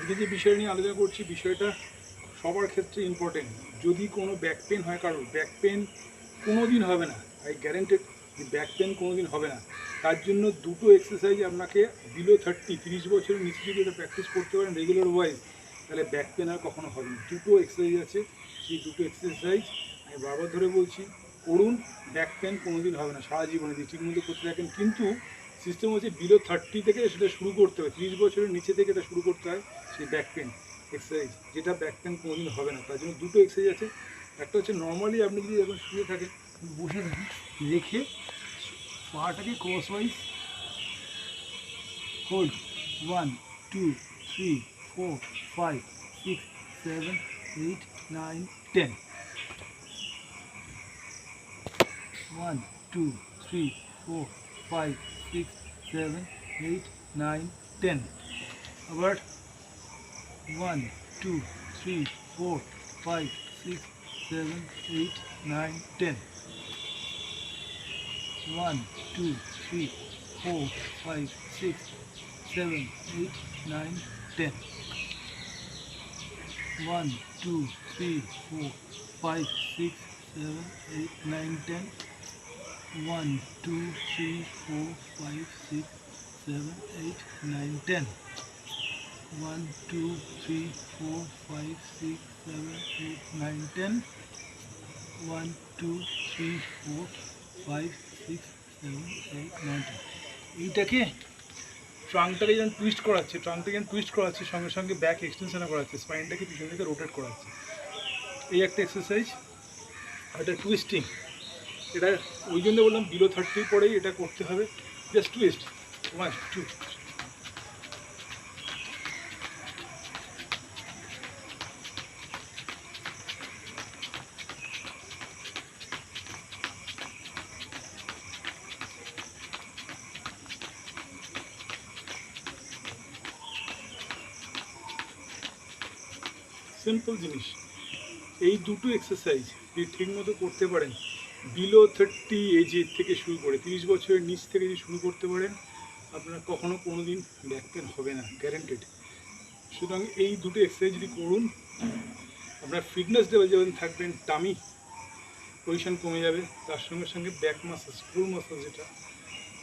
আজকে যে বিষয় নিয়ে আলোচনা করছি বিষয়টা সবার ক্ষেত্রে ইম্পর্টেন্ট। যদি কোনো ব্যাক পেন হয়, কারোর ব্যাক পেন কোনো দিন হবে না, আই গ্যারেন্টেড যে ব্যাক পেন কোনো দিন হবে না। তার জন্য দুটো এক্সারসাইজ আপনাকে বিলো 30 বছরের নিচে যদি এটা প্র্যাকটিস করতে পারেন রেগুলার ওয়াইজ, তাহলে ব্যাক পেন আর কখনো হবে না। দুটো এক্সারসাইজ আছে, সেই দুটো এক্সারসাইজ আমি বারবার ধরে বলছি, করুন, ব্যাক পেন কোনো দিন হবে না সারা জীবনে যদি ঠিকমতো করতে থাকেন। কিন্তু সিস্টেম হচ্ছে বিলো 30 থেকে সেটা শুরু করতে হবে, 30 বছরের নিচে থেকে এটা শুরু করতে হয় সেই ব্যাক পেন এক্সারসাইজ, যেটা ব্যাক পেন কোনোদিন হবে না। তার জন্য দুটো এক্সারসাইজ আছে। একটা হচ্ছে নর্মালি আপনি যদি এখন শুয়ে থাকেন, বসে থাকেন, রেখে পাটাকে ক্রস ওয়াইজ হোল্ড 1 2 3 4 5 6 7 8 9 10 1 2 3 4 5 6 7 8 9 10 আবার 1 2 3 4 5 6 7 8 9 10 1 2 3 4 5 6 7 8 9 10 1 2 3 4 5 6 7 8 9 10 1 2 3 4 5 6 7 8 9 10 1 2 3 4 5 6 7 8 9 10 1 2 3 4 5 6 7 8 9 10 এইটাকে ট্রাঙ্কটাকে যখন টুইস্ট করাচ্ছে সঙ্গে সঙ্গে ব্যাক এক্সটেনশনও করাচ্ছে, স্পাইনটাকে পিছন থেকে রোটেট করাচ্ছে। এই একটা এক্সারসাইজ, এটা টুইস্টিং। এটা ওই জন্য বললাম বিলো 30 পরেই এটা করতে হবে। জাস্ট টুইস্ট 1 2 সিম্পল জিনিস। এই দুটো এক্সারসাইজ যদি ঠিকমতো করতে পারেন, বিলো 30 এজের থেকে শুরু করে 30 বছরের নিচ থেকে যদি শুরু করতে পারেন, আপনার কখনো কোনো দিন ব্যাক পেন হবে না, গ্যারেন্টেড। সুতরাং এই দুটো এক্সারসাইজ যদি করুন, আপনার ফিটনেস লেভেল যেমন থাকবেন, টামি পজিশন কমে যাবে, তার সঙ্গে সঙ্গে ব্যাক মাসেল, স্ক্রু মাসেল, যেটা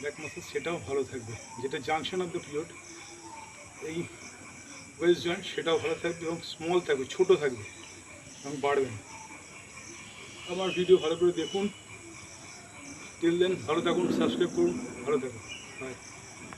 ব্যাক মাসেল সেটাও ভালো থাকবে, যেটা জাংশন অফ দ্য পিরিয়ড, এই ওয়েস্ট জয়েন্ট সেটাও ভালো থাকবে এবং স্মল থাকবে, ছোটো থাকবে এবং বাড়বে না। আমার ভিডিও ভালো করে দেখুন। টিল দেন ভালো থাকুন, সাবস্ক্রাইব করুন, ভালো থাকুন, বাই।